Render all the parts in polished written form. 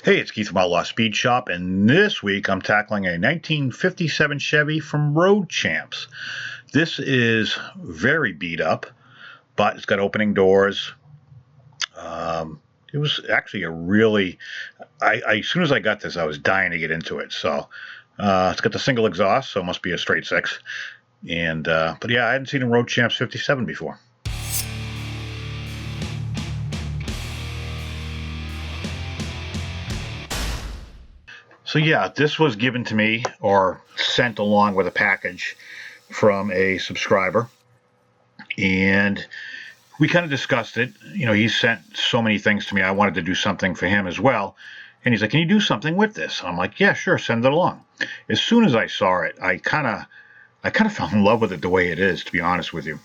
Hey, it's Keith from Outlaw Speed Shop, and this week I'm tackling a 1957 Chevy from Road Champs. This is very beat up, but it's got opening doors. It was actually a really, as soon as I got this, I was dying to get into it. So it's got the single exhaust, so it must be a straight six. And but yeah, I hadn't seen a Road Champs 57 before. So yeah, this was given to me or sent along with a package from a subscriber, and we kind of discussed it. You know, he sent so many things to me. I wanted to do something for him as well, and he's like, "Can you do something with this?" And I'm like, "Yeah, sure, send it along." As soon as I saw it, I kind of fell in love with it the way it is. To be honest with you,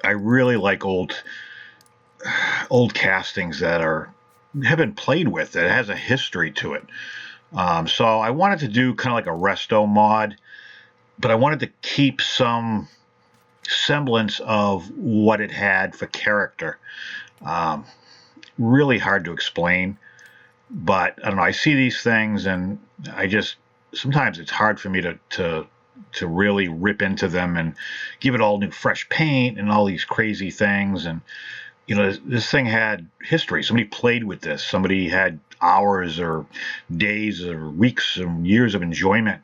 I really like old castings that have been played with, that has a history to it. So I wanted to do kind of like a resto mod, but I wanted to keep some semblance of what it had for character. Really hard to explain, but I don't know. I see these things, and sometimes it's hard for me to really rip into them and give it all new fresh paint and all these crazy things. And you know, this thing had history. Somebody played with this. Somebody had hours or days or weeks and years of enjoyment.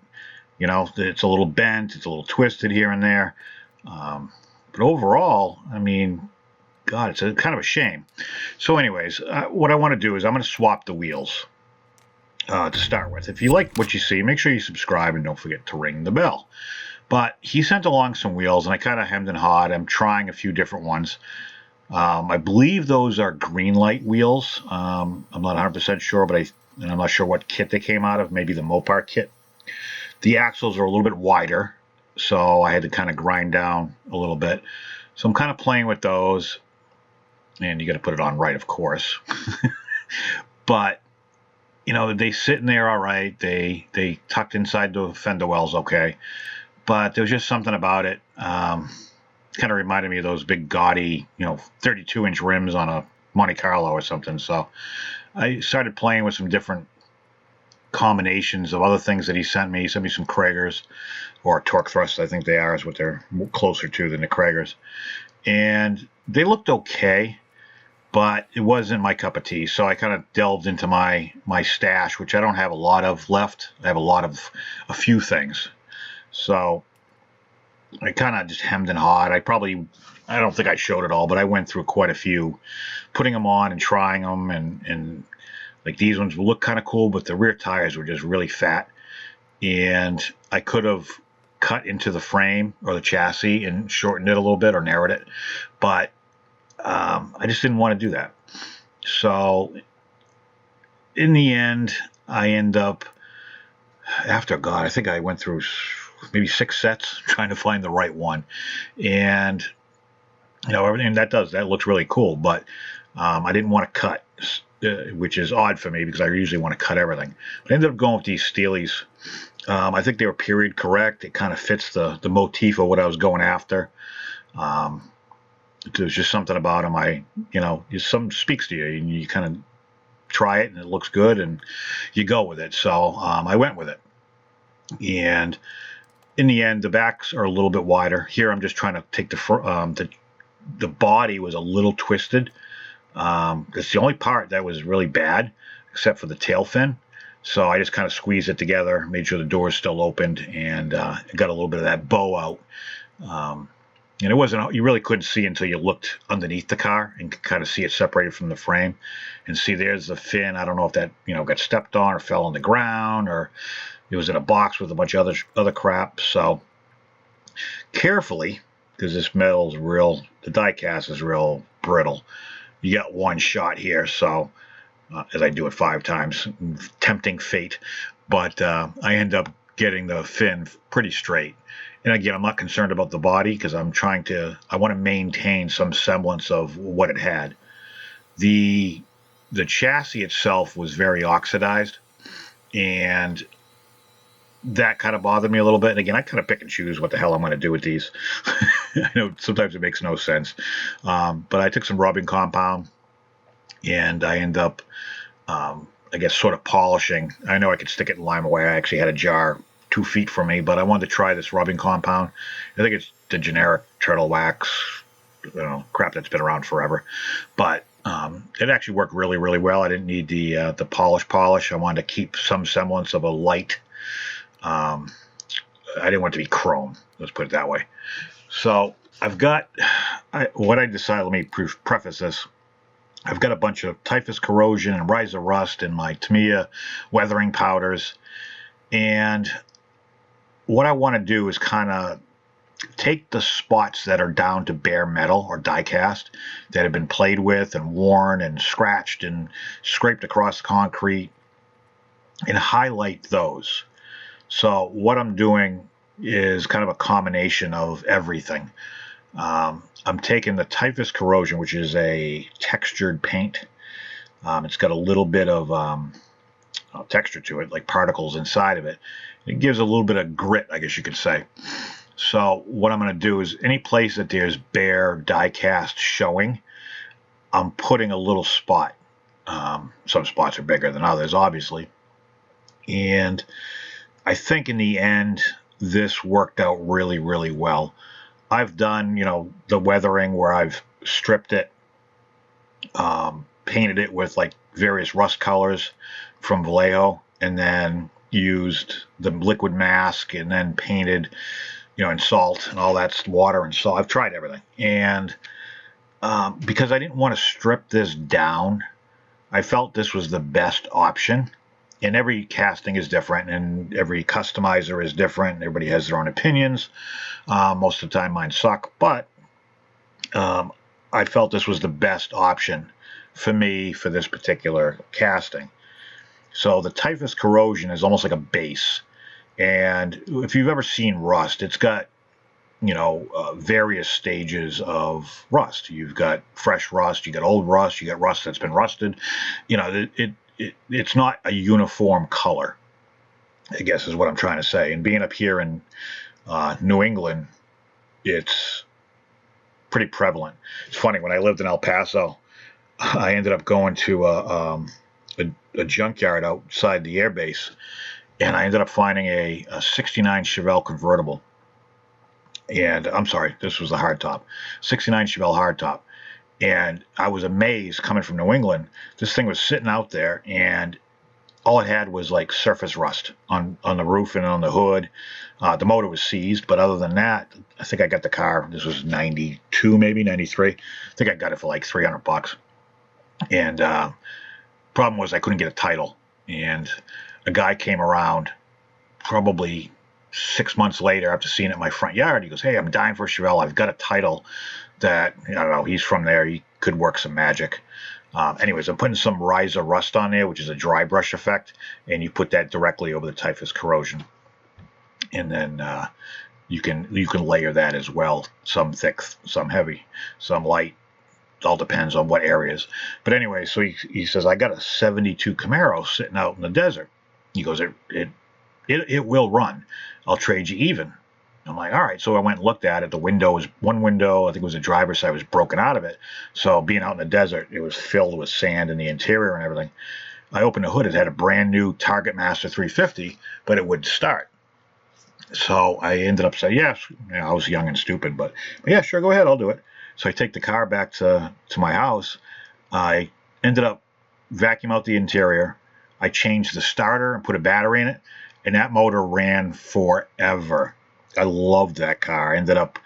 You know, it's a little bent, it's a little twisted here and there. But overall, I mean, God, it's kind of a shame. So anyways, what I want to do is I'm going to swap the wheels to start with. If you like what you see, make sure you subscribe and don't forget to ring the bell. But he sent along some wheels, and I kind of hemmed and hawed. I'm trying a few different ones. I believe those are green light wheels. I'm not 100% sure, but I'm not sure what kit they came out of. Maybe the Mopar kit. The axles are a little bit wider, so I had to kind of grind down a little bit. So I'm kind of playing with those, and you got to put it on right, of course. But you know, they sit in there all right. They tucked inside the fender wells okay, but there was just something about it. Kind of reminded me of those big gaudy, 32-inch rims on a Monte Carlo or something. So I started playing with some different combinations of other things that he sent me. He sent me some Kragers, or torque thrusts, I think they are, is what they're closer to than the Kragers. And they looked okay, but it wasn't my cup of tea. So I kind of delved into my stash, which I don't have a lot of left. I have a few things. So I kind of just hemmed and hawed. I don't think I showed it all, but I went through quite a few, putting them on and trying them, and like these ones will look kind of cool, but the rear tires were just really fat, and I could have cut into the frame or the chassis and shortened it a little bit or narrowed it, but I just didn't want to do that. So in the end, I end up, I think I went through maybe 6 sets trying to find the right one, and everything that looks really cool, but I didn't want to cut, which is odd for me because I usually want to cut everything. But I ended up going with these Steelies. I think they were period correct. It kind of fits the motif of what I was going after. There's just something about them. Something speaks to you, and you kind of try it, and it looks good, and you go with it. So I went with it, and in the end, the backs are a little bit wider. Here, I'm just trying to take the body was a little twisted. It's the only part that was really bad, except for the tail fin. So I just kind of squeezed it together, made sure the doors still opened, and got a little bit of that bow out. And it wasn't, you really couldn't see until you looked underneath the car and could kind of see it separated from the frame. And see, there's the fin. I don't know if that got stepped on or fell on the ground, or it was in a box with a bunch of other crap. So carefully, because this metal's the die cast is real brittle. You got one shot here, so as I do it 5 times, tempting fate. But I end up getting the fin pretty straight. And again, I'm not concerned about the body because I want to maintain some semblance of what it had. The chassis itself was very oxidized, and that kind of bothered me a little bit. And again, I kind of pick and choose what the hell I'm going to do with these. I know sometimes it makes no sense. But I took some rubbing compound, and I end up I guess, sort of polishing. I know I could stick it in lime away. I actually had a jar 2 feet from me, but I wanted to try this rubbing compound. I think it's the generic turtle wax, crap that's been around forever. But it actually worked really, really well. I didn't need the polish. I wanted to keep some semblance of a light. I didn't want it to be chrome. Let's put it that way. So I've got what I decided. Let me preface this. I've got a bunch of Typhus Corrosion and Rise of Rust and my Tamiya weathering powders. And what I want to do is kind of take the spots that are down to bare metal or die cast that have been played with and worn and scratched and scraped across the concrete and highlight those. So what I'm doing is kind of a combination of everything. I'm taking the Typhus Corrosion, which is a textured paint. It's got a little bit of texture to it, like particles inside of it. It gives a little bit of grit, I guess you could say. So what I'm going to do is any place that there's bare die cast showing, I'm putting a little spot. Some spots are bigger than others, obviously. And I think in the end, this worked out really, really well. I've done, the weathering where I've stripped it, painted it with like various rust colors from Vallejo, and then used the liquid mask and then painted, in salt and all that's water and salt. I've tried everything. And because I didn't want to strip this down, I felt this was the best option. And every casting is different, and every customizer is different. Everybody has their own opinions. Most of the time mine suck, but I felt this was the best option for me for this particular casting. So the Typhus Corrosion is almost like a base. And if you've ever seen rust, it's got, various stages of rust. You've got fresh rust, you got old rust, you got rust that's been rusted. It's not a uniform color, I guess is what I'm trying to say. And being up here in New England, it's pretty prevalent. It's funny, when I lived in El Paso, I ended up going to a junkyard outside the air base, and I ended up finding a 69 Chevelle convertible. And I'm sorry, this was the hardtop, 69 Chevelle hardtop. And I was amazed coming from New England. This thing was sitting out there, and all it had was like surface rust on the roof and on the hood. The motor was seized, but other than that, I think I got the car. This was 92, maybe 93. I think I got it for like $300. And problem was I couldn't get a title. And a guy came around probably 6 months later after seeing it in my front yard. He goes, "Hey, I'm dying for a Chevelle. I've got a title that, I don't know, he's from there. He could work some magic." Anyways, I'm putting some Rise of Rust on there, which is a dry brush effect, and you put that directly over the Typhus Corrosion. And then you can layer that as well. Some thick, some heavy, some light. It all depends on what areas. But anyway, so he says, "I got a 72 Camaro sitting out in the desert." He goes, it will run. I'll trade you even." I'm like, all right. So I went and looked at it. The window was, one window, I think it was the driver's side, was broken out of it. So being out in the desert, it was filled with sand in the interior and everything. I opened the hood. It had a brand new Target Master 350, but it wouldn't start. So I ended up saying, yes. I was young and stupid, but yeah, sure, go ahead. I'll do it. So I take the car back to my house. I ended up vacuuming out the interior. I changed the starter and put a battery in it, and that motor ran forever. I loved that car. I ended up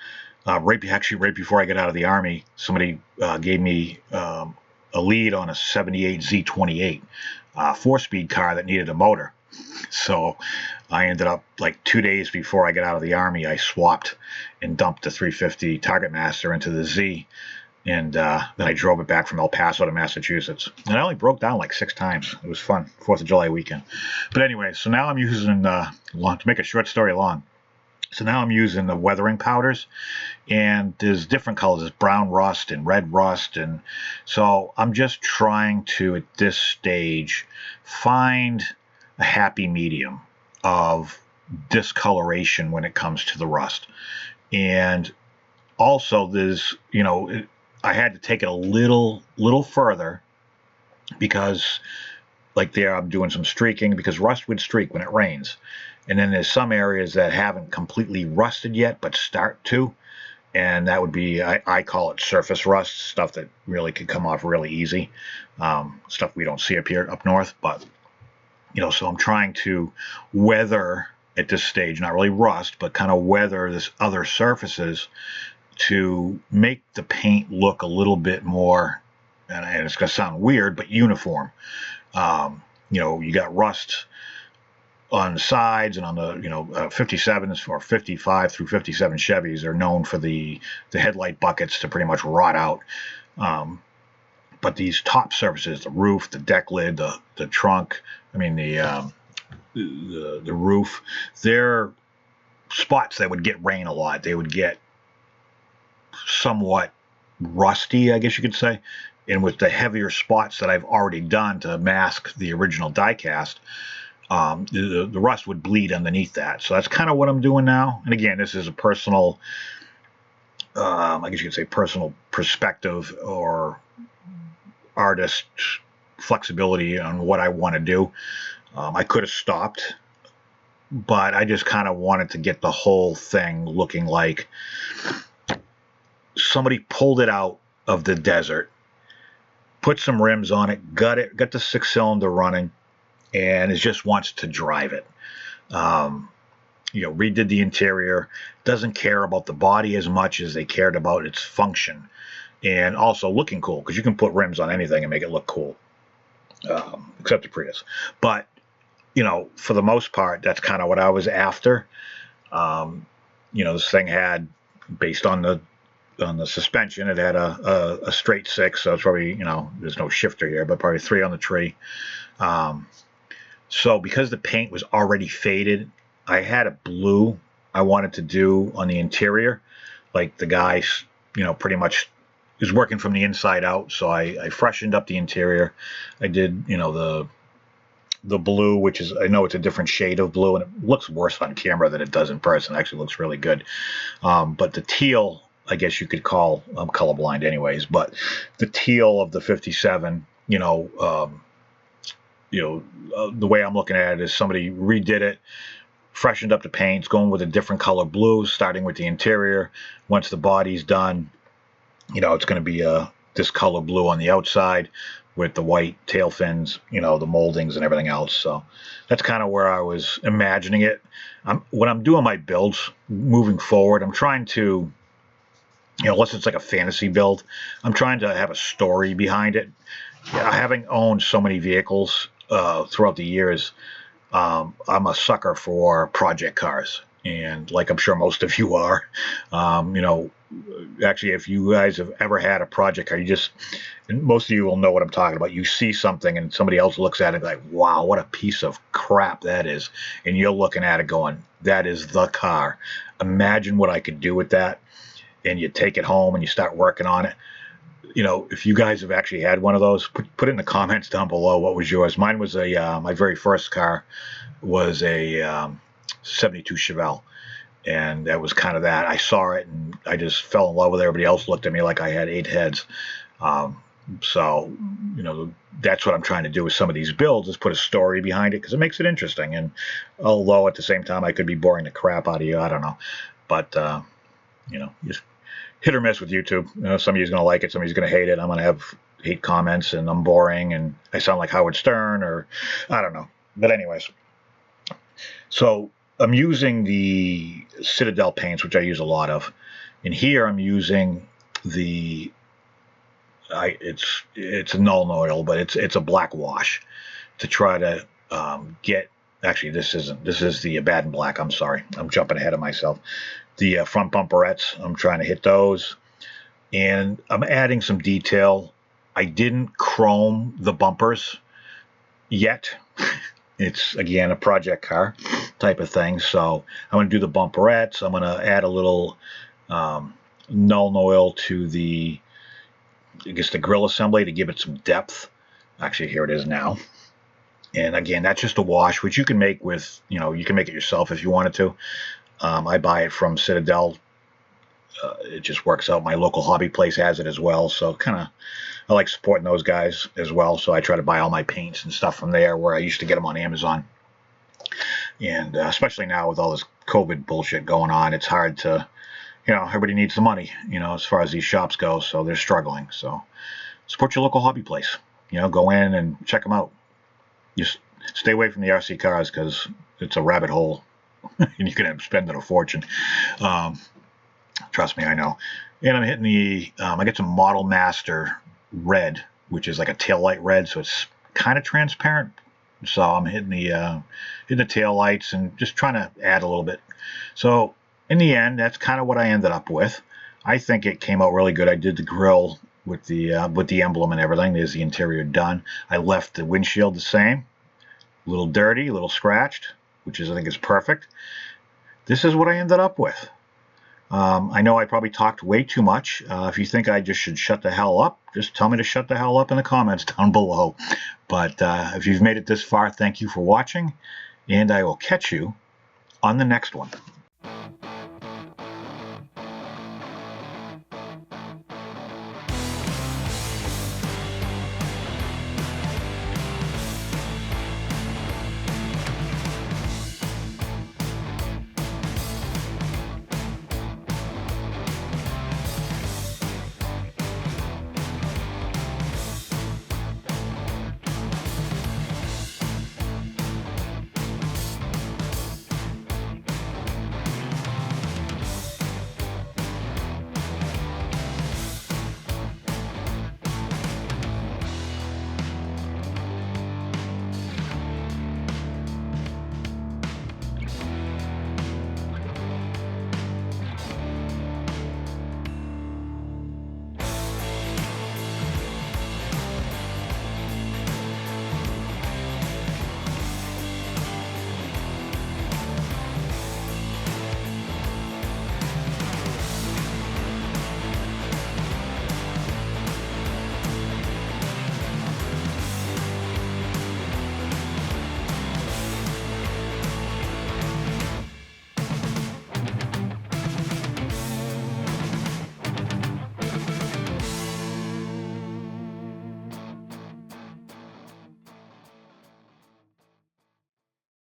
right before I got out of the Army, somebody gave me a lead on a 78 Z28 4-speed car that needed a motor. So I ended up, like 2 days before I got out of the Army, I swapped and dumped the 350 Target Master into the Z. And then I drove it back from El Paso to Massachusetts. And I only broke down like 6 times. It was fun, 4th of July weekend. But anyway, so now I'm using, to make a short story long, so now I'm using the weathering powders, and there's different colors. There's brown rust and red rust. And so I'm just trying to, at this stage, find a happy medium of discoloration when it comes to the rust. And also there's, I had to take it a little further, because like there I'm doing some streaking, because rust would streak when it rains. And then there's some areas that haven't completely rusted yet, but start to. And that would be, I call it surface rust, stuff that really could come off really easy. Stuff we don't see up here, up north. But, so I'm trying to weather at this stage, not really rust, but kind of weather this other surfaces to make the paint look a little bit more, and it's going to sound weird, but uniform. You got rust on the sides and on the 57s or 55 through 57 Chevys are known for the headlight buckets to pretty much rot out. But these top surfaces, the roof, the deck lid, the trunk, the roof, they're spots that would get rain a lot. They would get somewhat rusty, I guess you could say. And with the heavier spots that I've already done to mask the original die cast, the rust would bleed underneath that. So that's kind of what I'm doing now. And again, this is a personal, I guess you could say personal perspective or artist flexibility on what I want to do. I could have stopped, but I just kind of wanted to get the whole thing looking like somebody pulled it out of the desert, put some rims on it, got the 6-cylinder running, and it just wants to drive it. Redid the interior, doesn't care about the body as much as they cared about its function, and also looking cool, because you can put rims on anything and make it look cool, except the Prius. But for the most part, that's kind of what I was after. This thing had, based on the suspension, it had a straight 6, so it's probably, there's no shifter here, but probably 3 on the tree. So because the paint was already faded, I had a blue I wanted to do on the interior. Like the guy, pretty much is working from the inside out. So I freshened up the interior. I did, the blue, which is, I know it's a different shade of blue, and it looks worse on camera than it does in person. It actually looks really good. But the teal, I guess you could call, I'm colorblind anyways, but the teal of the 57, the way I'm looking at it is somebody redid it, freshened up the paints, going with a different color blue, starting with the interior. Once the body's done, it's going to be this color blue on the outside with the white tail fins, the moldings and everything else. So that's kind of where I was imagining it. When I'm doing my builds moving forward, I'm trying to, unless it's like a fantasy build, I'm trying to have a story behind it. Having owned so many vehicles throughout the years, I'm a sucker for project cars, and like I'm sure most of you are. Actually, if you guys have ever had a project car, and most of you will know what I'm talking about. You see something and somebody else looks at it like, wow, what a piece of crap that is. And you're looking at it going, that is the car. Imagine what I could do with that. And you take it home and you start working on it. If you guys have actually had one of those, put it in the comments down below. What was yours? Mine was my very first car was a 72 Chevelle. And that was kind of that. I saw it and I just fell in love with it. Everybody else looked at me like I had 8 heads. So, that's what I'm trying to do with some of these builds, is put a story behind it, because it makes it interesting. And although at the same time I could be boring the crap out of you, I don't know. But, just hit or miss with YouTube. Some of you's going to like it, some of you's going to hate it. I'm going to have hate comments and I'm boring and I sound like Howard Stern, or I don't know. But anyways, so I'm using the Citadel paints, which I use a lot of. And here I'm using it's a null oil, but it's a black wash to try to get. Actually, this is the Abaddon black. I'm sorry, I'm jumping ahead of myself. The front bumperettes, I'm trying to hit those, and I'm adding some detail. I didn't chrome the bumpers yet. It's, again, a project car type of thing. So I'm going to do the bumperettes. I'm going to add a little null oil to the grill assembly to give it some depth. Actually, here it is now. And again, that's just a wash, which you can make with, you can make it yourself if you wanted to. I buy it from Citadel. It just works out. My local hobby place has it as well. So kind of I like supporting those guys as well, so I try to buy all my paints and stuff from there, where I used to get them on Amazon. And especially now with all this COVID bullshit going on, it's hard to, everybody needs the money, as far as these shops go, so they're struggling. So support your local hobby place. Go in and check them out. Just stay away from the RC cars, because it's a rabbit hole and you can end up spending a fortune. Trust me, I know. And I'm hitting I get some Model Master red, which is like a taillight red, so it's kind of transparent. So I'm hitting the tail lights and just trying to add a little bit. So in the end, that's kind of what I ended up with. I think it came out really good. I did the grill with the emblem and everything. There's the interior done. I left the windshield the same. A little dirty, a little scratched, which I think is perfect. This is what I ended up with. I know I probably talked way too much. If you think I just should shut the hell up, just tell me to shut the hell up in the comments down below. But if you've made it this far, thank you for watching, and I will catch you on the next one.